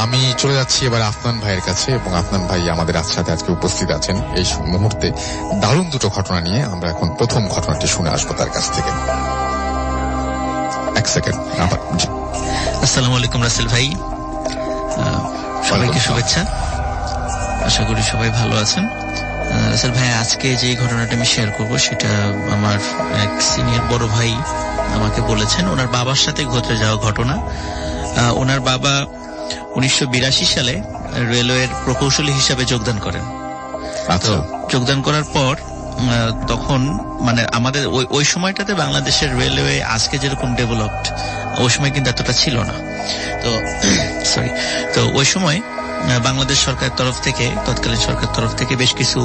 আমি চলে যাচ্ছি এবার আফনান ভাইয়ের কাছে, এবং আফনান ভাই আমাদের সাথে আজকে উপস্থিত আছেন এই মুহূর্তে দারুণ দুটো ঘটনা নিয়ে। আমরা এখন প্রথম ঘটনাটি শুনে আসবো তার কাছ থেকে। এক সেকেন্ড। আসসালামু আলাইকুম রাসেল ভাই, সবাইকে শুভেচ্ছা। আশা করি সবাই ভালো আছেন। রাসেল ভাই, আজকে যে ঘটনাটা আমি শেয়ার করব সেটা আমার এক সিনিয়র বড় ভাই আমাকে বলেছেন। ওনার বাবার সাথে ঘটে যাওয়া ঘটনা। ওনার বাবা 1982 সালে রেলওয়ের প্রকৌশলী হিসাবে যোগদান করেন। তো যোগদান করার পর তখন মানে আমাদের ওই সময়টাতে বাংলাদেশের রেলওয়ে আজকে যেরকম ডেভেলপড, ওই সময় কিন্তু এতটা ছিল না। তো ওই সময় বাংলাদেশ সরকারের তরফ থেকে, তৎকালীন সরকারের তরফ থেকে বেশ কিছু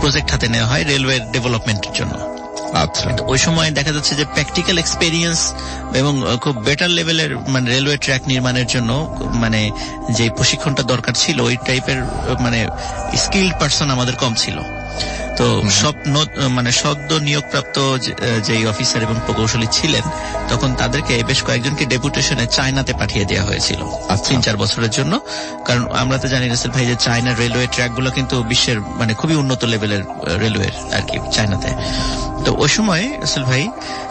প্রজেক্ট হাতে নেওয়া হয় রেলওয়ের ডেভেলপমেন্টের জন্য। আচ্ছা, ওই সময় দেখা যাচ্ছে যে প্র্যাকটিক্যাল এক্সপেরিয়েন্স এবং খুব বেটার লেভেলের মানে রেলওয়ে ট্র্যাক নির্মাণের জন্য মানে যে প্রশিক্ষণটা দরকার ছিল, ওই টাইপের মানে স্কিল্ড পারসন আমাদের কম ছিল। তো সব মানে সদ্য নিয়োগপ্রাপ্ত যে অফিসার এবং প্রকৌশলী ছিলেন, তখন তাদেরকে বেশ কয়েকজনকে ডেপুটেশনে চায়নাতে পাঠিয়ে দেওয়া হয়েছিল 3-4 বছরের জন্য। কারণ আমরা তো জানি রাসেল ভাই যে চায়নার রেলওয়ে ট্র্যাক গুলো কিন্তু বিশ্বের মানে খুবই উন্নত লেভেলের রেলওয়ে আর কি চায়নাতে। তো ওই সময় রাসেল ভাই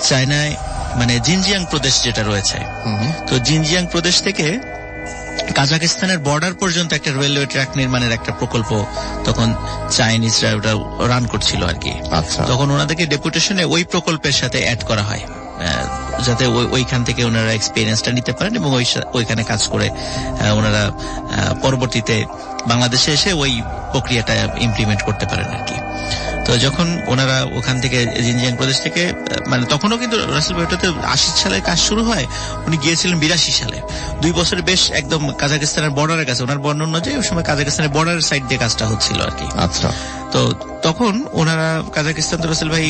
চায়নায় মানে জিনজিয়াং প্রদেশ যেটা রয়েছে, তো জিনজিয়াং প্রদেশ থেকে কাজাকিস্তানের বর্ডার পর্যন্ত একটা রেলওয়ে ট্র্যাক নির্মাণের একটা প্রকল্প তখন চাইনিজরা ওটা রান করছিল আর কি। তখন ওনাদেরকে ডেপুটেশনে ওই প্রকল্পের সাথে অ্যাড করা হয়, যাতে ওইখান থেকে ওনারা এক্সপিরিয়েন্সটা নিতে পারেন এবং ওইখানে কাজ করে ওনারা পরবর্তীতে বাংলাদেশে এসে ওই প্রক্রিয়াটা ইমপ্লিমেন্ট করতে পারেন আর কি। তো যখন ওনারা ওখান থেকে জিনজিয়াং প্রদেশ থেকে মানে তখনও কিন্তু রাসেল ভাই ওটাতে 80 সালে কাজ শুরু হয়, উনি গিয়েছিলেন 82 সালে। 2 বছর বেশ একদম কাজাকিস্তানের বর্ডারের কাছে, ওনার বর্ণনা অনুযায়ী ওই সময় কাজাকিস্তানের বর্ডারের সাইড দিয়ে কাজটা হচ্ছিল আর কি। আচ্ছা, তো তখন ওনারা কাজাকিস্তান তো রাসেল ভাই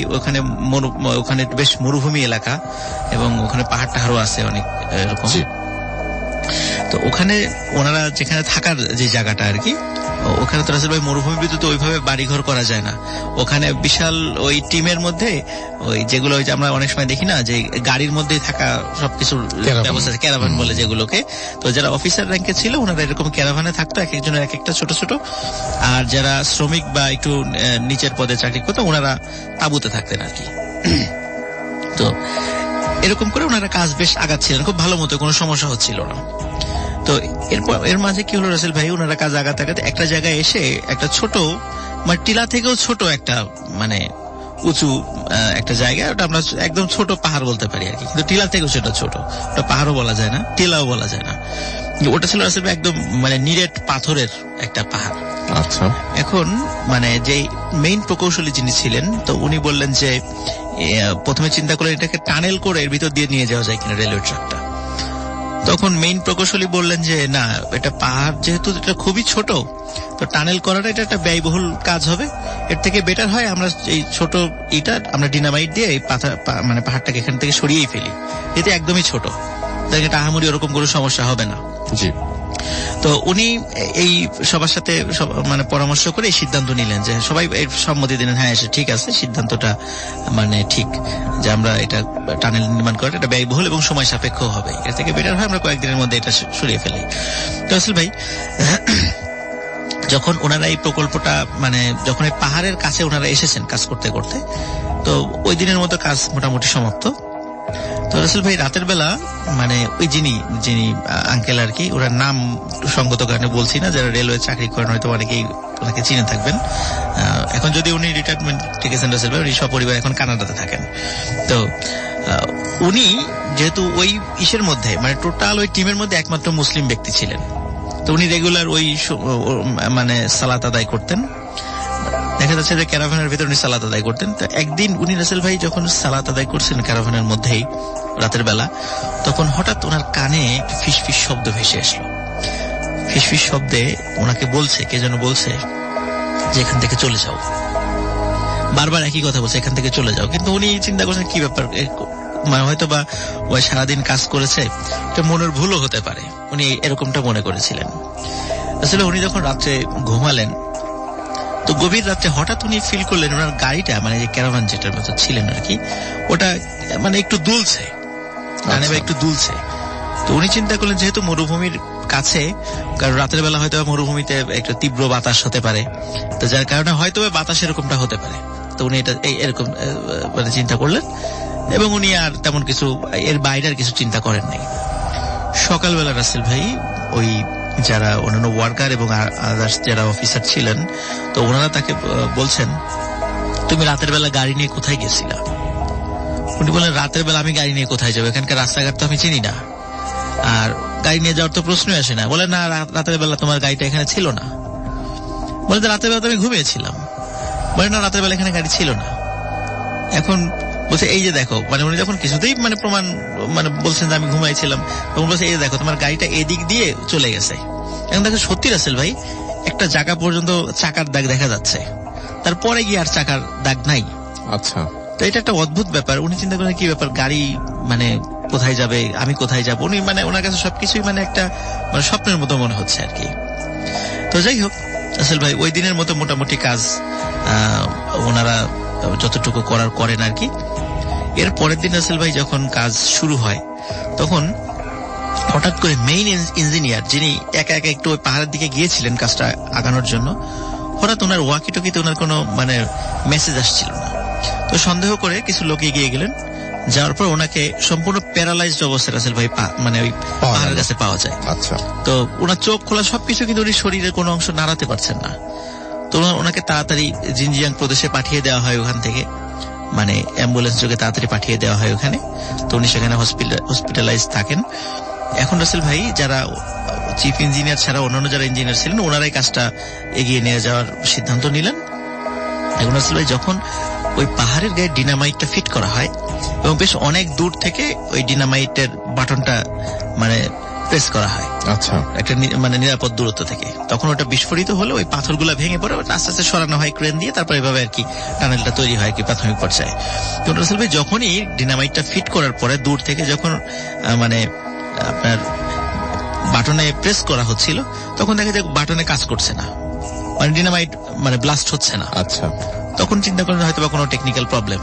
ওখানে বেশ মরুভূমি এলাকা এবং ওখানে পাহাড় টাহাড়ও আছে অনেক এরকম। তো ওখানে ওনারা যেখানে থাকার যে জায়গাটা আর কি, ওখানে তো রাসেল ভাই মরুভূমি বিদ্যুৎ ওইভাবে বাড়িঘর করা যায় না। ওখানে বিশাল ওই টিমের মধ্যে ওই যেগুলো ওই যে আমরা অনেক সময় দেখি না যে গাড়ির মধ্যেই থাকা সবকিছুর ব্যবস্থা, ক্যারাভান বলে যেগুলোকে। তো যারা অফিসার র্যাঙ্কে ছিল ওনারা এরকম ক্যারাভানে থাকতো, এক একজনের এক একটা ছোট ছোট। আর যারা শ্রমিক বা একটু নিচের পদে চাকরি করতো ওনারা তাঁবুতে থাকতেন আর কি। তো এরকম করে ওনারা কাজ বেশ আগাচ্ছিলেন খুব ভালো মতো, কোনো সমস্যা হচ্ছিল না। তো এর মাঝে কি হলো রাসেল ভাই, ওনারা কাজ আগাতে আগাতে একটা জায়গায় এসে একটা ছোট মানে টিলা থেকেও ছোট একটা মানে উঁচু একটা জায়গা, ওটা আমরা একদম ছোট পাহাড় বলতে পারি আর কি, কিন্তু টিলা থেকেও সেটা ছোট, ওটা পাহাড়ও বলা যায় না, টিলাও বলা যায় না। ওটা ছিল রাসেল ভাই একদম মানে নিরেট পাথরের একটা পাহাড়। আচ্ছা, এখন মানে যে মেইন প্রকৌশলী যিনি ছিলেন, তো উনি বললেন যে প্রথমে চিন্তা করলেন এটাকে টানেল করে এর ভিতর দিয়ে নিয়ে যাওয়া যায় কিনা রেলওয়ে ট্র্যাকটা। তখন মেইন প্রকৌশলী বললেন যে না, এটা পাহাড় যেহেতু এটা খুবই ছোট, তো টানেল করাটা এটা একটা ব্যয়বহুল কাজ হবে, এর থেকে বেটার হয় আমরা এই ছোট ইটা আমরা ডিনামাইট দিয়ে এই মানে পাহাড়টাকে এখান থেকে সরিয়েই ফেলি, এতে একদমই ছোট, তাই এটা আহামরি ওরকম কোনো সমস্যা হবে না। জি। তো উনি এই সবার সাথে মানে পরামর্শ করে এই সিদ্ধান্ত নিলেন যে সবাই এর সম্মতি দিলেন, হ্যাঁ ঠিক আছে, সিদ্ধান্তটা মানে ঠিক যে আমরা এটা টানেল নির্মাণ করা এটা ব্যয়বহুল এবং সময় সাপেক্ষ হবে, এর থেকে বেটার হয় আমরা কয়েকদিনের মধ্যে এটা সরিয়ে ফেলি। তো আসলে ভাই যখন ওনারা এই প্রকল্পটা মানে যখন এই পাহাড়ের কাছে ওনারা এসেছেন কাজ করতে করতে, তো ওই দিনের মতো কাজ মোটামুটি সমাপ্ত। তো রাসেল ভাই রাতের বেলা মানে ওই যিনি আঙ্কেল আর কি, ওনার নাম সঙ্গত কারণে বলছি না, যারা রেলওয়ে চাকরি করেন হয়তো অনেকেই ওনাকে চিনে থাকবেন। এখন যদি উনি রিটায়ারমেন্ট টিকেছেন রাসেল ভাই, উনি সপরিবার এখন কানাডাতে থাকেন। তো উনি যেহেতু ওই ইসের মধ্যে মানে টোটাল ওই টিমের মধ্যে একমাত্র মুসলিম ব্যক্তি ছিলেন, তো উনি রেগুলার ওই মানে সালাত আদায় করতেন। দেখা যাচ্ছে যে ক্যারাভানের ভিতরে উনি সালাত আদায় করতেন। তো একদিন উনি রাসেল ভাই যখন সালাত আদায় করছেন ক্যারাভানের মধ্যেই রাতের বেলা, তখন হঠাৎ ওনার কানে ফিসফিস শব্দ ভেসে আসলো। ফিসফিস শব্দে ওনাকে বলছে, কে যেন বলছে যে এখান থেকে চলে যাও, বারবার একই কথা বলছে, এখান থেকে চলে যাও। কিন্তু উনি চিন্তা করছেন কি ব্যাপার, মানে হয়তো বা ওই সারাদিন কাজ করেছে, এটা মনের ভুলও হতে পারে, উনি এরকমটা মনে করেছিলেন। আসলে উনি যখন রাত্রে ঘুমালেন, তো গভীর রাত্রে হঠাৎ উনি ফিল করলেন ওনার গাড়িটা মানে যে ক্যারাভান যেটার মতো ছিলেন আর কি, ওটা মানে একটু দুলছে, ডানে বা একটু দুলছে। তো উনি চিন্তা করলেন যেহেতু মরুভূমির কাছে কারণ রাতের বেলা হয়তো মরুভূমিতে একটা তীব্র বাতাস হতে পারে, তো যার কারণে হয়তো বাতাস এরকমটা হতে পারে। তো উনি এটা এরকম মানে চিন্তা করলেন এবং উনি আর তেমন কিছু এর বাইরে আর কিছু চিন্তা করেন নাই। সকালবেলা রাসেল ভাই ওই যারা অন্যান্য ওয়ার্কার এবং আদার্স যারা অফিসার ছিলেন, তো ওনারা তাকে বলছেন, তুমি রাতের বেলা গাড়ি নিয়ে কোথায় গেছিলা? উনি বলেন, রাতের বেলা আমি গাড়ি নিয়ে কোথায় যাবো, এখানকার রাস্তাঘাট তো আমি চিনি না, আর গাড়ি নিয়ে যাওয়ার তো প্রশ্নই আসে না। বলে, না, রাতের বেলা তোমার গাড়িটা এখানে ছিল না। বলে, রাতের বেলা তো আমি ঘুমিয়েছিলাম। বলে, না, রাতের বেলা এখানে গাড়ি ছিল না। এখন বলছে, এই যে দেখো, মানে উনি যখন কিছুতেই মানে প্রমাণ মানে বলছেন যে আমি ঘুমাইছিলাম, তখন বলছে, এই যে দেখো, তোমার গাড়িটা এদিক দিয়ে চলে গেছে। এখন দেখো সত্যি রাসেল ভাই একটা জায়গা পর্যন্ত চাকার দাগ দেখা যাচ্ছে, তারপরে গিয়ে আর চাকার দাগ নাই। আচ্ছা, তো এটা একটা অদ্ভুত ব্যাপার। উনি চিন্তা করেন কি ব্যাপার, গাড়ি মানে কোথায় যাবে, আমি কোথায় যাব। উনি মানে ওনার কাছে সবকিছুই মানে একটা মানে স্বপ্নের মতো মনে হচ্ছে আর কি। তো যাই হোক রাসেল ভাই ওই দিনের মতো মোটামুটি কাজ ওনারা যতটুকু করেন আর কি। এর পরের দিন রাসেল ভাই যখন কাজ শুরু হয়, তখন হঠাৎ করে মেইন ইঞ্জিনিয়ার যিনি একা একা একটু ওই পাহাড়ের দিকে গিয়েছিলেন কাজটা আগানোর জন্য, হঠাৎ ওনার ওয়াকি টকিতে ওনার কোনো মানে মেসেজ আসছিল না। তো সন্দেহ করে কিছু লোক এগিয়ে গেলেন, যাওয়ার পর ওনাকে সম্পূর্ণ প্যারালাইজড অবস্থায় রাসেল ভাই মানে ওই পাহাড়ের কাছে পাওয়া যায়। আচ্ছা, তো ওনার চোখ খোলা সবকিছু, কিন্তু উনি শরীরের কোনো অংশ নাড়াতে পারছেন না। তো ওনাকে তাড়াতাড়ি জিনজিয়াং প্রদেশে পাঠিয়ে দেওয়া হয়, ওখান থেকে মানে অ্যাম্বুলেন্স যোগে তাড়াতাড়ি পাঠিয়ে দেওয়া হয় ওখানে। তো উনি সেখানে হসপিটালাইজ থাকেন। এখন রাসেল ভাই যারা চিফ ইঞ্জিনিয়ার ছাড়া অন্যান্য যারা ইঞ্জিনিয়ার ছিলেন, ওনারাই কাজটা এগিয়ে নিয়ে যাওয়ার সিদ্ধান্ত নিলেন। এখন রাসেল ভাই যখন ওই পাহাড়ের গায়ে ডিনামাইটটা ফিট করা হয় এবং বেশ অনেক দূর থেকে ওই ডিনামাইটের বাটনটা মানে প্রেস করা হয়, আচ্ছা, একটা মানে নিরাপদ দূরত্ব থেকে, তখন ওটা বিস্ফোরিত হলে ওই পাথরগুলা ভেঙে পড়ে আস্তে আস্তে সরানো হয় ক্রেন দিয়ে, তারপর এভাবে আর কি টানেলটা তৈরি হয় কি প্রাথমিক পর্যায়ে। তো রাসেল ভাই যখনই ডিনামাইটটা ফিট করার পরে দূর থেকে যখন মানে আপনার বাটনে প্রেস করা হচ্ছিল, তখন দেখা যায় বাটনে কাজ করছে না, মানে ডিনামাইট মানে ব্লাস্ট হচ্ছে না। আচ্ছা, তখন চিন্তা করেন হয়তো বা কোনো টেকনিক্যাল প্রবলেম।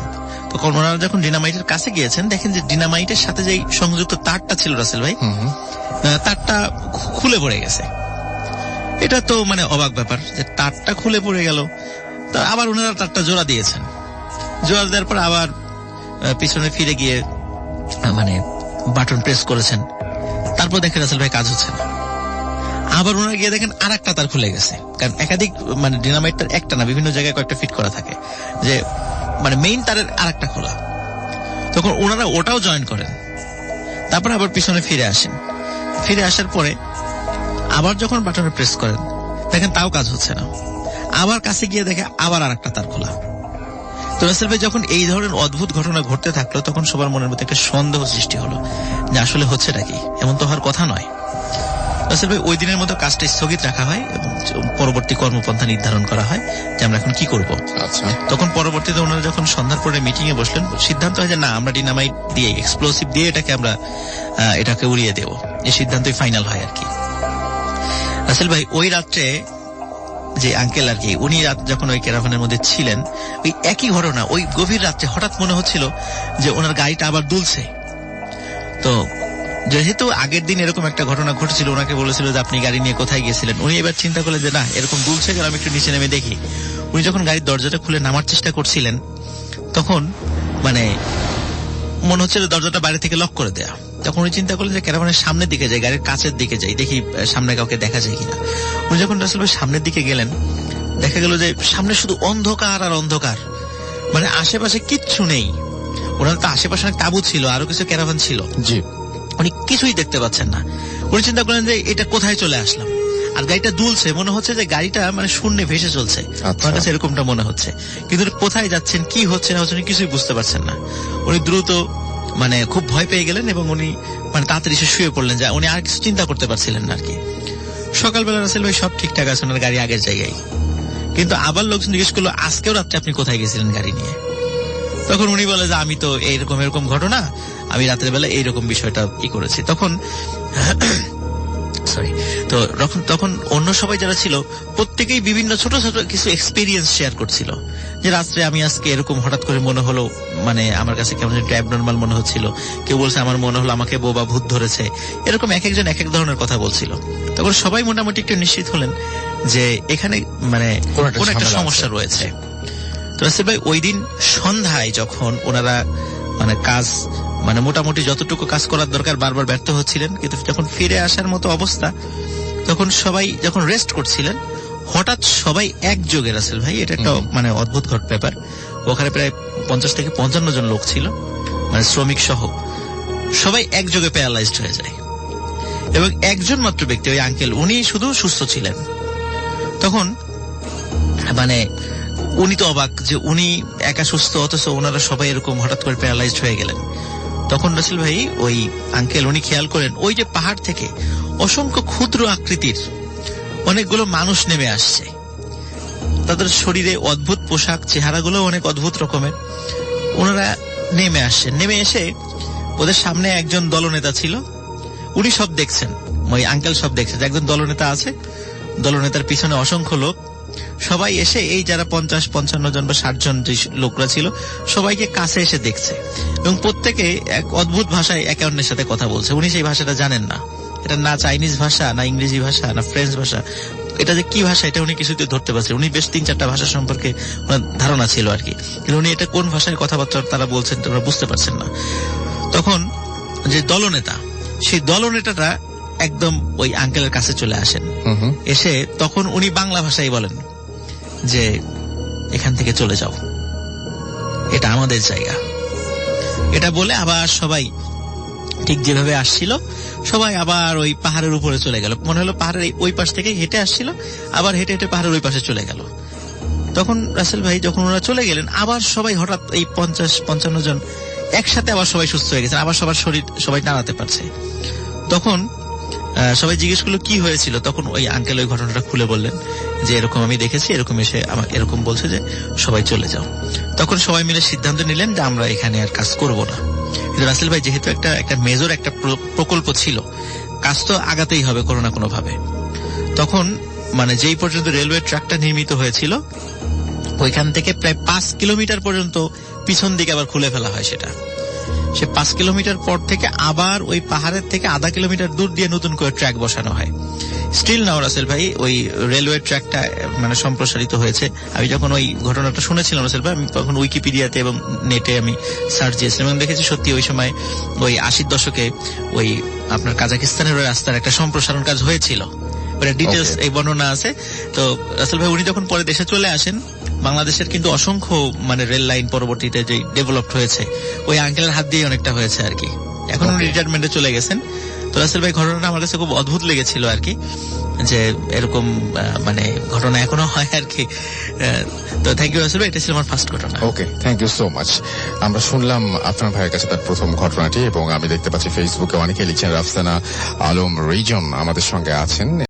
তখন ওনারা যখন ডিনামাইটের কাছে গিয়েছেন, দেখেন যে ডিনামাইটের সাথে যে সংযুক্ত তারটা ছিল রাসেল ভাই, তারটা খুলে পড়ে গেছে। এটা তো মানে অবাক ব্যাপার যে তারটা খুলে পড়ে গেল। তা আবার ওনারা তারটা জোড়া দিয়েছেন, জোড়া দেওয়ার পর আবার পিছনে ফিরে গিয়ে মানে বাটন প্রেস করেছেন। তারপর দেখেন রাসেল ভাই কাজ হচ্ছে না। আবার ওনারা গিয়ে দেখেন আর একটা তার খুলে গেছে, কারণ একাধিক মানে ডিনামাইটটার একটা না, বিভিন্ন জায়গায় কয়েকটা ফিট করা থাকে, যে মানে মেইন তারের আর একটা খোলা। তখন ওনারা ওটাও জয়েন করেন। তারপর আবার পিছনে ফিরে আসেন। ফিরে আসার পরে আবার যখন বাটনে প্রেস করেন, দেখেন তাও কাজ হচ্ছে না। আবার কাছে গিয়ে দেখে আবার আর একটা তার খোলা। তো রাসেল ভাই যখন এই ধরনের অদ্ভুত ঘটনা ঘটতে থাকলো, তখন সবার মনের মধ্যে একটা সন্দেহ সৃষ্টি হলো যে আসলে হচ্ছেটা কি, এমন তো হওয়ার কথা নয়। রাসেল ভাই ওই দিনের মতো কাজটা স্থগিত রাখা হয় এবং পরবর্তী কর্মপন্থা নির্ধারণ করা হয় যে আমরা এখন কি করব। আচ্ছা, তখন পরবর্তীতে ওনারা যখন সন্ধ্যার পরে মিটিং এ বসলেন, সিদ্ধান্ত হয় যে না, আমরা ডিনামাইট দিয়ে এক্সপ্লোসিভ দিয়ে এটাকে উড়িয়ে দেব। এই সিদ্ধান্তই ফাইনাল হয় আর কি। রাসেল ভাই ওই রাত্রে যে আঙ্কেল আর কি, উনি রাত যখন ওই ক্যারাভানের মধ্যে ছিলেন, ওই একই ঘটনা ওই গভীর রাত্রে হঠাৎ মনে হচ্ছিল যে ওনার গাড়িটা আবার দুলছে। তো যেহেতু আগের দিন এরকম একটা ঘটনা ঘটেছিল, ওনাকে বলেছিল যে আপনি গাড়ি নিয়ে কোথায় গিয়েছিলেন। উনি এবার চিন্তা করলেন যে না, এরকম দুলছে, আমি একটু নিচে নেমে দেখি। উনি যখন গাড়ির দরজাটা খুলে নামার চেষ্টা করছিলেন, তখন মানে মনে হচ্ছিল দরজাটা বাইরে থেকে লক করে দেয়া। তখন উনি চিন্তা করলেন যে ক্যারাভানের সামনের দিকে যাই, গাড়ির কাছের দিকে যাই, দেখি সামনে কাউকে দেখা যায় কিনা। উনি যখন রাসেল ভাই সামনের দিকে গেলেন, দেখা গেল যে সামনে শুধু অন্ধকার আর অন্ধকার, মানে আশেপাশে কিচ্ছু নেই। ওনার তো আশেপাশে অনেক তাঁবু ছিল, আরো কিছু ক্যারাভান ছিল, জি, উনি কিছুই দেখতে পাচ্ছেন না। উনি চিন্তা করলেন যে এটা কোথায় চলে আসলাম, আর গাড়িটা দুলছে, মনে হচ্ছে যে গাড়িটা মানে শূন্যে ভেসে চলছে। আমার কাছে এরকমটা মনে হচ্ছে, কিন্তু কোথায় যাচ্ছেন, কি হচ্ছে না হচ্ছে উনি কিছুই বুঝতে পারছেন না। উনি দ্রুত মানে খুব ভয় পেয়ে গেলেন এবং উনি মানে তাড়াতাড়ি শুয়ে পড়লেন, যা উনি আর কিছু চিন্তা করতে পারছিলেন না আর কি। সকালবেলা রাসেল ভাই সব ঠিকঠাক আছে, ওনার গাড়ি আগের জায়গায়। কিন্তু আবার লোকজন জিজ্ঞেস করলো, আজকেও রাত্রে আপনি কোথায় গেছিলেন গাড়ি নিয়ে? তখন উনি বলে যে আমি তো এরকম ঘটনা, আমি রাতের বেলা এইরকম বিষয়টা করেছি। তখন তো তখন অন্য সবাই যারা ছিল প্রত্যেকেই বিভিন্ন ছোট ছোট কিছু এক্সপিরিয়েন্স শেয়ার করছিল, যে রাত্রে আমি আজকে এরকম হঠাৎ করে মনে হলো, মানে আমার কাছে কেমন একটা অ্যাবনর্মাল মনে হচ্ছিল, কেউ বলছে আমার মনে হলো আমাকে বোবা ভূত ধরেছে, এরকম এক একজন এক এক ধরনের কথা বলছিল। তখন সবাই মোটামুটি একটু নিশ্চিত হলেন যে এখানে মানে কোন একটা সমস্যা রয়েছে। তো রাসেল ভাই ওই দিন সন্ধ্যায় যখন ওনারা মানে কাজ মানে মোটামুটি যতটুকু কাজ করার দরকার বারবার ব্যর্থ হচ্ছিলেন, কিন্তু যখন ফিরে আসার মতো অবস্থা, তখন সবাই যখন রেস্ট করছিলেন, হঠাৎ সবাই একযোগে, রাসেল ভাই এটা একটা মানে অদ্ভুত ব্যাপার, ওখানে প্রায় 50 থেকে 55 জন লোক ছিল, মানে শ্রমিক সহ, সবাই একযোগে প্যারালাইজড হয়ে যায়। এবং একজন মাত্র ব্যক্তি, ওই আঙ্কেল, উনি শুধু সুস্থ ছিলেন। তখন মানে উনি তো অবাক যে উনি একা সুস্থ, অথচ ওনারা সবাই এরকম হঠাৎ করে প্যারালাইজড হয়ে গেলেন। তখন রাসেল ভাই ওই আঙ্কেল উনি খেয়াল করেন ওই যে পাহাড় থেকে অসংখ্য ক্ষুদ্র আকৃতির অনেকগুলো মানুষ নেমে আসছে, তাদের শরীরে অদ্ভুত পোশাক, চেহারাগুলো অনেক অদ্ভুত রকমের। ওনারা নেমে আসছেন, নেমে এসে ওদের সামনে একজন দলনেতা ছিল, উনি সব দেখছেন, ওই আঙ্কেল সব দেখছেন, একজন দলনেতা আছে, দলনেতার পিছনে অসংখ্য লোক, সবাই এসে এই যারা 50-55 জন বা 60 জন যে লোকরা ছিল সবাইকে কাছে এসে দেখছে, এবং প্রত্যেকে এক অদ্ভুত ভাষায় একে অন্যের সাথে কথা বলছে। উনি সেই ভাষাটা জানেন না, এটা না চাইনিজ ভাষা, না ইংরেজি ভাষা, না ফ্রেঞ্চ ভাষা, এটা যে কি ভাষা এটা উনি কিছুতে ধরতে পারছেন। উনি বেশ 3-4টা ভাষা সম্পর্কে ওনার ধারণা ছিল আর কি, কিন্তু উনি এটা কোন ভাষায় কথাবার্তা তারা বলছেন ওরা বুঝতে পারছেন না। তখন যে দলনেতা, সেই দলনেতাটা একদম ওই আঙ্কেলের কাছে চলে আসেন, এসে তখন উনি বাংলা ভাষায় বলেন যে এখান থেকে চলে যাও, এটা আমাদের জায়গা। এটা বলে আবার সবাই ঠিক যেভাবে আসছিল সবাই আবার ওই পাহাড়ের উপরে চলে গেল। মনে হলো পাহাড়ের ওই পাশ থেকে হেঁটে আসছিল, আবার হেঁটে হেঁটে পাহাড়ের ওই পাশে চলে গেল। তখন রাসেল ভাই যখন ওরা চলে গেলেন, আবার সবাই হঠাৎ এই 50-55 জন একসাথে আবার সবাই সুস্থ হয়ে গেছেন, আবার সবার শরীর সবাই দাঁড়াতে পারছে। তখন সবাই জিজ্ঞেস করলো কি হয়েছিল, তখন ওই আঙ্কেল ওই ঘটনাটা খুলে বললেন যে এরকম আমি দেখেছি, এরকম এসে আমাকে এরকম বলছে যে সবাই চলে যাও। তখন সবাই মিলে সিদ্ধান্ত নিলেন যে আমরা এখানে আর কাজ করব না। কিন্তু রাসেল ভাই যেহেতু একটা মেজর একটা প্রকল্প ছিল, কাজ তো আগাতেই হবে কোনো না কোনো ভাবে। তখন মানে যেই পর্যন্ত রেলওয়ে ট্র্যাকটা নির্মিত হয়েছিল, ওইখান থেকে প্রায় 5 কিলোমিটার পর্যন্ত পিছন দিকে আবার খুলে ফেলা হয়। সেটা সে 5 কিলোমিটার পর থেকে আবার ওই পাহাড়ের থেকে আধা কিলোমিটার দূর দিয়ে নতুন করে ট্র্যাক বসানো হয়। স্টিল নাও রাসেল ভাই ওই রেলওয়ে ট্র্যাকটা মানে সম্প্রসারিত হয়েছে। আমি যখন ওই ঘটনাটা শুনেছিলাম রাসেল ভাই, আমি তখন উইকিপিডিয়াতে এবং নেটে আমি সার্চ দিয়েছিলাম এবং দেখেছি সত্যি ওই সময় ওই 80-র দশকে ওই আপনার কাজাকিস্তানের ওই রাস্তার একটা সম্প্রসারণ কাজ হয়েছিল, ওটা ডিটেলস এই বর্ণনা আছে। তো রাসেল ভাই উনি যখন পরে দেশে চলে আসেন, বাংলাদেশের কিন্তু অসংখ্য মানে রেল লাইন পরবর্তীতে যে ডেভেলপড হয়েছে ওই আঙ্কেলের হাত দিয়ে অনেকটা হয়েছে আর কি। এখন উনি রিটায়ারমেন্টে চলে গেছেন। তো রাসেল ভাই ঘটনাটা আমার কাছে খুব অদ্ভুত লেগেছিল আর কি, যে এরকম মানে ঘটনা এখনো হয় আর কি। তো থ্যাংক ইউ রাসেল ভাই, এটা ছিল আমার ফার্স্ট ঘটনা। ওকে, থ্যাংক ইউ সো মাচ। আমরা শুনলাম আপনার ভাইয়ের কাছে তার প্রথম ঘটনাটি, এবং আমি দেখতে পাচ্ছি ফেসবুকে অনেকে লিখছেন রাফসানা আলম রিজন আমাদের সঙ্গে আছেন।